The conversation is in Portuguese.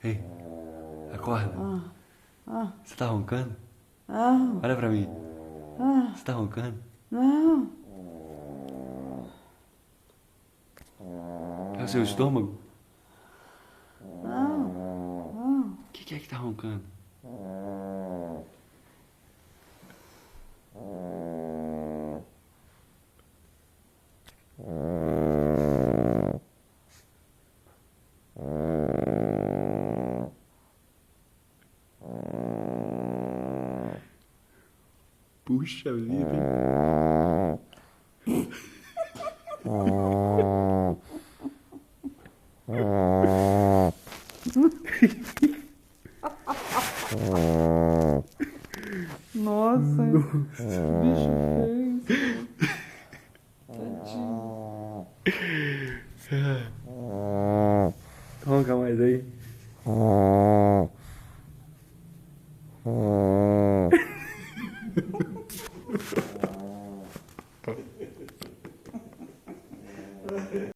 Ei, acorda. Você tá roncando? Não, Olha pra mim. Você tá roncando? não, É o seu estômago? não. O que é que tá roncando? Puxa vida, hein? Nossa, que bicho feio. Tadinho. Ronca mais aí.